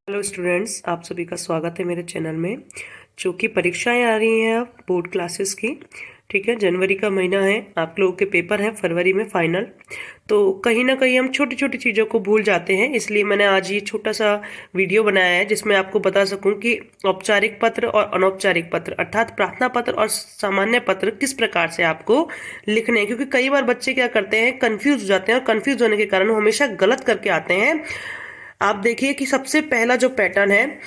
Hello students, आप सभी का स्वागत है मेरे चैनल में। चूँकि परीक्षाएं आ रही हैं अब बोर्ड क्लासेस की, ठीक है। जनवरी का महीना है, आप लोगों के पेपर हैं फरवरी में फाइनल। तो कहीं ना कहीं हम छोटी छोटी चीज़ों को भूल जाते हैं, इसलिए मैंने आज ये छोटा सा वीडियो बनाया है जिसमें आपको बता सकूं कि औपचारिक पत्र और अनौपचारिक पत्र अर्थात प्रार्थना पत्र और सामान्य पत्र किस प्रकार से आपको लिखने हैं। क्योंकि कई बार बच्चे क्या करते हैं, कंफ्यूज हो जाते हैं और कंफ्यूज होने के कारण वो हमेशा गलत करके आते हैं। आप देखिए कि सबसे पहला जो पैटर्न है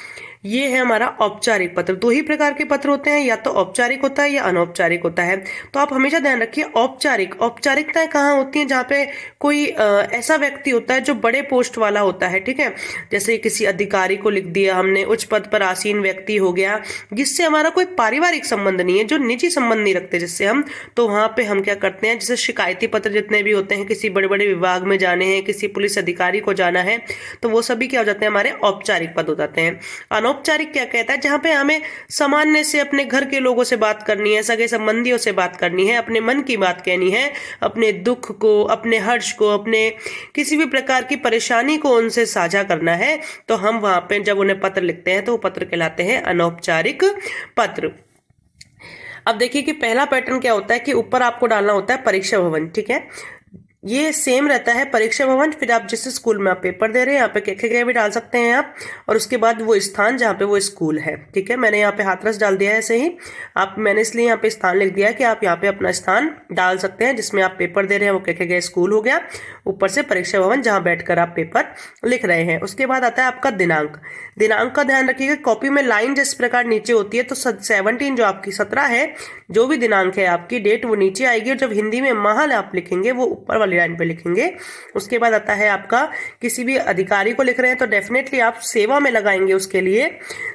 ये है हमारा औपचारिक पत्र। दो ही प्रकार के पत्र होते हैं, या तो औपचारिक होता है या अनौपचारिक होता है। तो आप हमेशा ध्यान रखिए, औपचारिकताएं कहाँ होती हैं, जहाँ पे कोई ऐसा व्यक्ति होता है जो बड़े पोस्ट वाला होता है, ठीक है। जैसे किसी अधिकारी को लिख दिया हमने, उच्च पद पर आसीन व्यक्ति हो गया, जिससे हमारा कोई पारिवारिक संबंध नहीं है, जो निजी संबंध नहीं रखते जिससे हम, तो वहां पे हम क्या करते हैं, जैसे शिकायती पत्र जितने भी होते हैं, किसी बड़े बड़े विभाग में जाने हैं, किसी पुलिस अधिकारी को जाना है, तो वो सभी क्या हो जाते हैं, हमारे औपचारिक पद हो जाते हैं। अनौपचारिक क्या कहता है, जहां पे हमें सामान्य से अपने घर के लोगों से बात करनी है, सगे संबंधियों से बात करनी है, अपने मन की बात कहनी है, अपने दुख को, अपने हर्ष को, अपने किसी भी प्रकार की परेशानी को उनसे साझा करना है, तो हम वहां पे जब उन्हें पत्र लिखते हैं तो वो पत्र कहलाते हैं अनौपचारिक पत्र। अब देखिए कि पहला पैटर्न क्या होता है कि ऊपर आपको डालना होता है परीक्षा भवन, ठीक है। ये सेम रहता है परीक्षा भवन, फिर आप जिस स्कूल में आप पेपर दे रहे हैं यहाँ पे क्या भी डाल सकते हैं आप, और उसके बाद वो स्थान जहाँ पे वो स्कूल है, ठीक है। मैंने यहाँ पे हाथरस डाल दिया है ऐसे ही, आप मैंने इसलिए यहाँ पे स्थान लिख दिया है कि आप यहाँ पे अपना स्थान डाल सकते हैं जिसमें आप पेपर दे रहे हैं, वो क्या स्कूल हो गया, ऊपर से परीक्षा भवन जहाँ बैठकर आप पेपर लिख रहे हैं। उसके बाद आता है आपका दिनांक। दिनांक का ध्यान रखिएगा, कॉपी में लाइन जिस प्रकार नीचे होती है, तो 17 जो आपकी 17 है, जो भी दिनांक है आपकी डेट, वो नीचे आएगी, और जब हिंदी में माह आप लिखेंगे वो ऊपर वाली लाइन पे लिखेंगे। उसके बाद आता है आपका, किसी भी अधिकारी को लिख रहे हैं तो डेफिनेटली आप सेवा में लगाएंगे। उसके लिए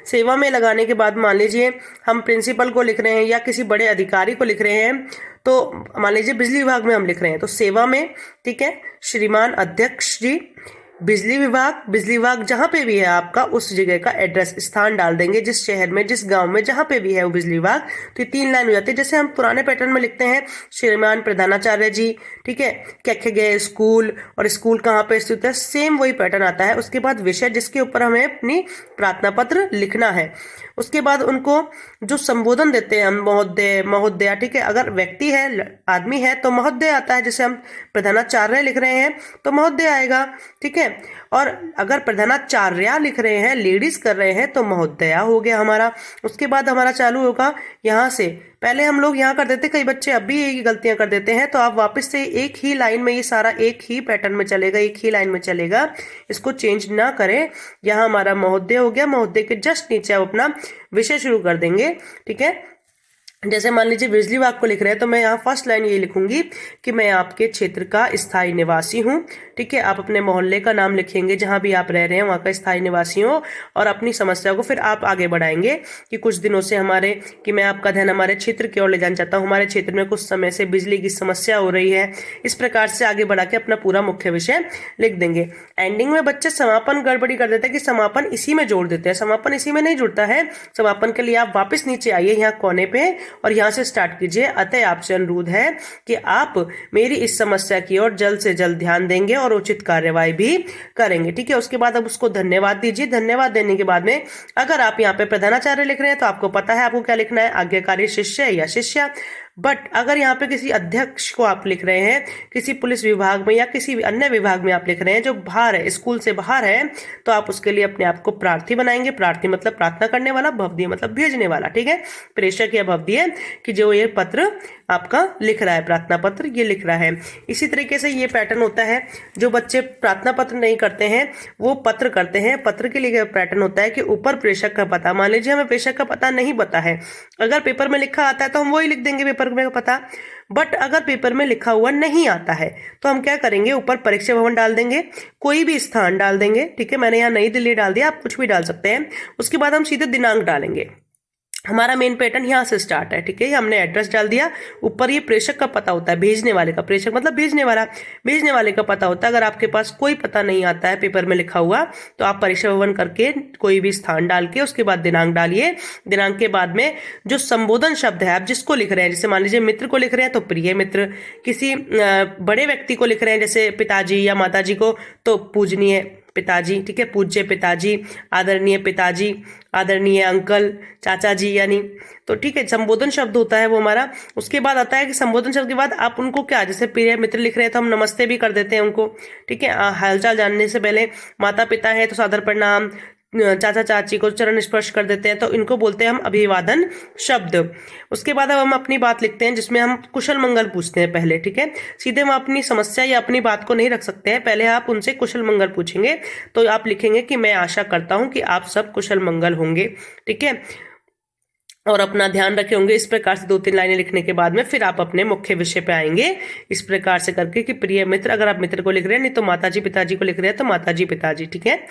सेवा में लगाने के बाद मान लीजिए हम प्रिंसिपल को लिख रहे हैं या किसी बड़े अधिकारी को लिख रहे हैं, तो मान लीजिए बिजली विभाग में हम लिख रहे हैं तो सेवा में, ठीक है, श्रीमान अध्यक्ष जी बिजली विभाग जहां पे भी है आपका, उस जगह का एड्रेस स्थान डाल देंगे, जिस शहर में, जिस गांव में, जहां पे भी है वो बिजली विभाग। तो ये 3 लाइन हो जाती है। जैसे हम पुराने पैटर्न में लिखते हैं श्रीमान प्रधानाचार्य जी, ठीक है, क्या गए स्कूल, और स्कूल कहाँ पे स्थित है, सेम वही पैटर्न आता है। उसके बाद विषय जिसके ऊपर हमें अपनी प्रार्थना पत्र लिखना है। उसके बाद उनको जो संबोधन देते हैं हम, महोदय महोदया, ठीक है। अगर व्यक्ति है, आदमी है, तो महोदय आता है। जैसे हम प्रधानाचार्य लिख रहे हैं तो महोदय आएगा, ठीक है। और अगर प्रधानाचार्या लिख रहे हैं, लेडीज कर रहे हैं, तो महोदया हो गया हमारा। उसके बाद हमारा चालू होगा यहाँ से, पहले हम लोग यहाँ कर देते, कई बच्चे अब भी यही गलतियां कर देते हैं, तो आप वापस से एक ही लाइन में, ये सारा एक ही पैटर्न में चलेगा, एक ही लाइन में चलेगा, इसको चेंज ना करें। यहाँ हमारा महोदय हो गया, महोदय के जस्ट नीचे आप अपना विषय शुरू कर देंगे, ठीक है। जैसे मान लीजिए बिजली विभाग को लिख रहे हैं, तो मैं यहाँ फर्स्ट लाइन ये लिखूंगी कि मैं आपके क्षेत्र का स्थायी निवासी हूँ, ठीक है। आप अपने मोहल्ले का नाम लिखेंगे जहां भी आप रह रहे हैं, वहां का स्थायी निवासी हो, और अपनी समस्या को फिर आप आगे बढ़ाएंगे कि कुछ दिनों से कि मैं आपका ध्यान हमारे क्षेत्र की ओर ले जाना चाहता हूँ, हमारे क्षेत्र में कुछ समय से बिजली की समस्या हो रही है। इस प्रकार से आगे बढ़ा के अपना पूरा मुख्य विषय लिख देंगे। एंडिंग में बच्चे समापन गड़बड़ी कर देते हैं कि समापन इसी में जोड़ देते हैं, समापन इसी में नहीं जुड़ता है। समापन के लिए आप वापस नीचे आइए यहाँ कोने पे, और यहां से स्टार्ट कीजिए। अतः आपसे अनुरोध है कि आप मेरी इस समस्या की ओर जल्द से जल्द ध्यान देंगे और उचित कार्यवाही भी करेंगे, ठीक है। उसके बाद अब उसको धन्यवाद दीजिए। धन्यवाद देने के बाद में अगर आप यहाँ पे प्रधानाचार्य लिख रहे हैं तो आपको पता है आपको क्या लिखना है, आज्ञाकारी शिष्य या शिष्या। बट अगर यहाँ पे किसी अध्यक्ष को आप लिख रहे हैं, किसी पुलिस विभाग में या किसी अन्य विभाग में आप लिख रहे हैं जो बाहर है, स्कूल से बाहर है, तो आप उसके लिए अपने आप को प्रार्थी बनाएंगे। प्रार्थी मतलब प्रार्थना करने वाला, भवदीय मतलब भेजने वाला, ठीक है। प्रेषक या भवदीय कि जो ये पत्र आपका लिख रहा है, प्रार्थना पत्र ये लिख रहा है। इसी तरीके से ये पैटर्न होता है। जो बच्चे प्रार्थना पत्र नहीं करते हैं वो पत्र करते हैं। पत्र के लिए पैटर्न होता है कि ऊपर प्रेषक का पता, मान लीजिए हमें प्रेषक का पता नहीं पता है, अगर पेपर में लिखा आता है तो हम वही लिख देंगे पेपर में पता। बट अगर पेपर में लिखा हुआ नहीं आता है तो हम क्या करेंगे, ऊपर परीक्षा भवन डाल देंगे, कोई भी स्थान डाल देंगे, ठीक है। मैंने यहाँ नई दिल्ली डाल दिया, आप कुछ भी डाल सकते हैं। उसके बाद हम सीधे दिनांक डालेंगे। हमारा मेन पैटर्न यहाँ से स्टार्ट है, ठीक है। हमने एड्रेस डाल दिया, ऊपर ये प्रेषक का पता होता है, भेजने वाले का, प्रेषक मतलब भेजने वाला, भेजने वाले का पता होता है। अगर आपके पास कोई पता नहीं आता है पेपर में लिखा हुआ, तो आप परीक्षा भवन करके कोई भी स्थान डाल के उसके बाद दिनांक डालिए। दिनांक के बाद में जो संबोधन शब्द है, आप जिसको लिख रहे हैं, जैसे मान लीजिए मित्र को लिख रहे हैं तो प्रिय मित्र, किसी बड़े व्यक्ति को लिख रहे हैं जैसे पिताजी या माताजी को तो पूजनीय पिताजी, ठीक है, पूज्य पिताजी, आदरणीय पिताजी, आदरणीय अंकल, चाचा जी यानी। तो ठीक है, संबोधन शब्द होता है वो हमारा। उसके बाद आता है कि संबोधन शब्द के बाद आप उनको क्या, जैसे प्रिय मित्र लिख रहे हैं तो हम नमस्ते भी कर देते हैं उनको, ठीक है। हालचाल जानने से पहले माता पिता है तो सादर प्रणाम, चाचा चाची को चरण स्पर्श कर देते हैं, तो इनको बोलते हैं हम अभिवादन शब्द। उसके बाद अब हम अपनी बात लिखते हैं जिसमें हम कुशल मंगल पूछते हैं पहले, ठीक है। सीधे हम अपनी समस्या या अपनी बात को नहीं रख सकते हैं, पहले आप उनसे कुशल मंगल पूछेंगे। तो आप लिखेंगे कि मैं आशा करता हूं कि आप सब कुशल मंगल होंगे, ठीक है, और अपना ध्यान रखे होंगे। इस प्रकार से 2-3 लाइनें लिखने के बाद में फिर आप अपने मुख्य विषय पे आएंगे, इस प्रकार से करके कि प्रिय मित्र, अगर आप मित्र को लिख रहे हैं, नहीं तो माताजी पिताजी को लिख रहे हैं तो माताजी पिताजी, ठीक है।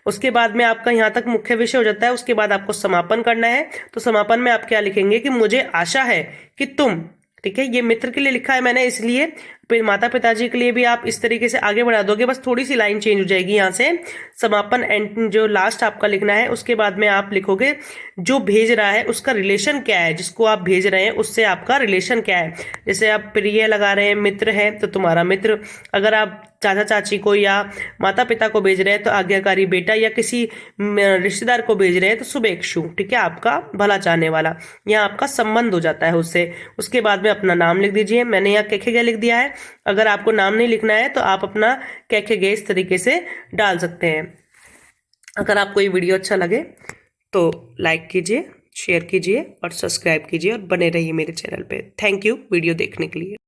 उसके बाद में आपका यहाँ तक मुख्य विषय हो जाता है। उसके बाद आपको समापन करना है। तो समापन में आप क्या लिखेंगे कि मुझे आशा है कि तुम, ठीक है, ये मित्र के लिए लिखा है मैंने इसलिए, फिर माता पिताजी के लिए भी आप इस तरीके से आगे बढ़ा दोगे, बस थोड़ी सी लाइन चेंज हो जाएगी यहाँ से। समापन एंड जो लास्ट आपका लिखना है, उसके बाद में आप लिखोगे जो भेज रहा है उसका रिलेशन क्या है, जिसको आप भेज रहे हैं उससे आपका रिलेशन क्या है। जैसे आप प्रिय लगा रहे हैं, मित्र है तो तुम्हारा मित्र। अगर आप चाचा चाची को या माता पिता को भेज रहे हैं तो आज्ञाकारी बेटा, या किसी रिश्तेदार को भेज रहे हैं तो शुभेच्छु, ठीक है, आपका भला चाहने वाला। यहाँ आपका संबंध हो जाता है उससे। उसके बाद में अपना नाम लिख दीजिए। मैंने यहाँ कैखे गए लिख दिया है। अगर आपको नाम नहीं लिखना है तो आप अपना कैखे गए इस तरीके से डाल सकते हैं। अगर आपको ये वीडियो अच्छा लगे तो लाइक कीजिए, शेयर कीजिए और सब्सक्राइब कीजिए और बने रहिए मेरे चैनल पे। थैंक यू वीडियो देखने के लिए।